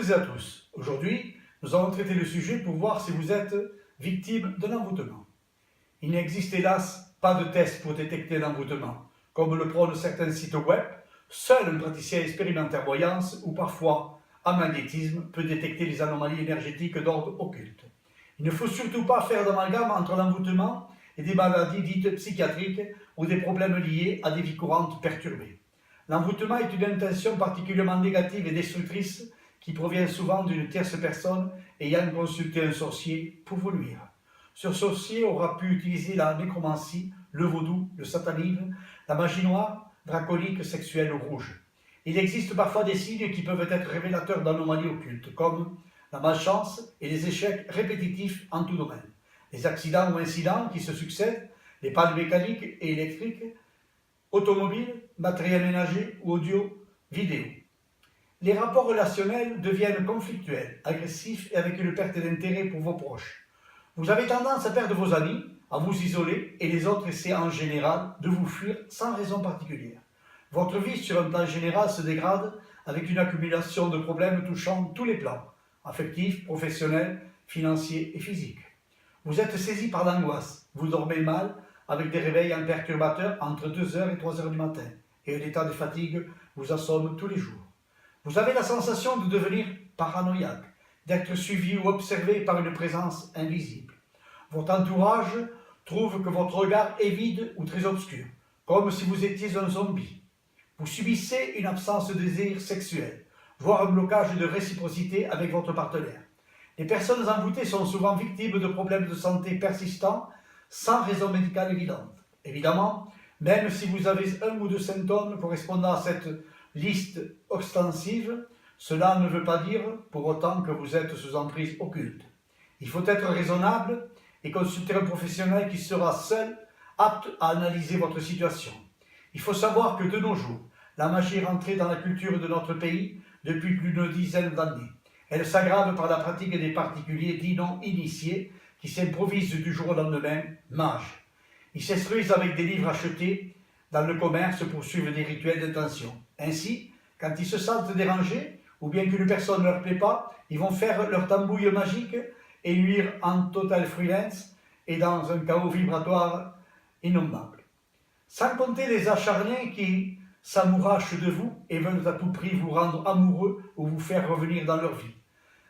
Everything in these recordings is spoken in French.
toutes et à tous. Aujourd'hui, nous allons traiter le sujet pour voir si vous êtes victime d'un envoûtement. Il n'existe hélas pas de test pour détecter l'envoûtement. Comme le prônent certains sites web, seul un praticien expérimenté en voyance ou parfois en magnétisme peut détecter les anomalies énergétiques d'ordre occulte. Il ne faut surtout pas faire d'amalgame entre l'envoûtement et des maladies dites psychiatriques ou des problèmes liés à des vies courantes perturbées. L'envoûtement est une intention particulièrement négative et destructrice qui provient souvent d'une tierce personne ayant consulté un sorcier pour vous nuire. Ce sorcier aura pu utiliser la nécromancie, le vaudou, le satanisme, la magie noire, draconique, sexuelle ou rouge. Il existe parfois des signes qui peuvent être révélateurs d'anomalies occultes, comme la malchance et les échecs répétitifs en tout domaine, les accidents ou incidents qui se succèdent, les pannes mécaniques et électriques, automobiles, matériel ménager ou audio, vidéo. Les rapports relationnels deviennent conflictuels, agressifs et avec une perte d'intérêt pour vos proches. Vous avez tendance à perdre vos amis, à vous isoler et les autres essaient en général de vous fuir sans raison particulière. Votre vie sur un plan général se dégrade avec une accumulation de problèmes touchant tous les plans, affectifs, professionnels, financiers et physiques. Vous êtes saisi par l'angoisse, vous dormez mal avec des réveils en perturbateurs entre 2h et 3h du matin et un état de fatigue vous assomme tous les jours. Vous avez la sensation de devenir paranoïaque, d'être suivi ou observé par une présence invisible. Votre entourage trouve que votre regard est vide ou très obscur, comme si vous étiez un zombie. Vous subissez une absence de désir sexuel, voire un blocage de réciprocité avec votre partenaire. Les personnes envoûtées sont souvent victimes de problèmes de santé persistants sans raison médicale évidente. Évidemment, même si vous avez un ou deux symptômes correspondant à cette liste extensive, cela ne veut pas dire pour autant que vous êtes sous emprise occulte. Il faut être raisonnable et consulter un professionnel qui sera seul apte à analyser votre situation. Il faut savoir que de nos jours, la magie est rentrée dans la culture de notre pays depuis plus d'une dizaine d'années. Elle s'aggrave par la pratique des particuliers dits non initiés qui s'improvisent du jour au lendemain mages. Ils s'instruisent avec des livres achetés dans le commerce pour suivre des rituels d'intention. Ainsi, quand ils se sentent dérangés, ou bien qu'une personne ne leur plaît pas, ils vont faire leur tambouille magique et nuire en total freelance et dans un chaos vibratoire innommable. Sans compter les acharnés qui s'amourachent de vous et veulent à tout prix vous rendre amoureux ou vous faire revenir dans leur vie.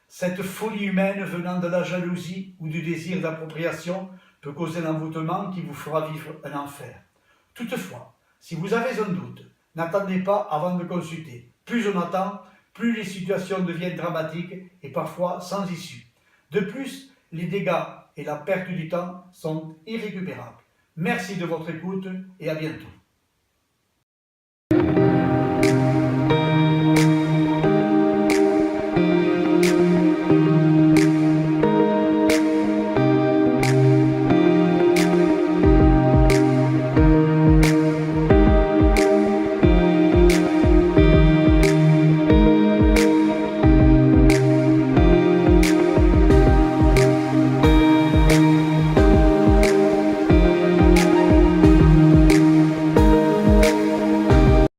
Cette folie humaine venant de la jalousie ou du désir d'appropriation peut causer l'envoûtement qui vous fera vivre un enfer. Toutefois, si vous avez un doute, n'attendez pas avant de consulter. Plus on attend, plus les situations deviennent dramatiques et parfois sans issue. De plus, les dégâts et la perte du temps sont irrécupérables. Merci de votre écoute et à bientôt.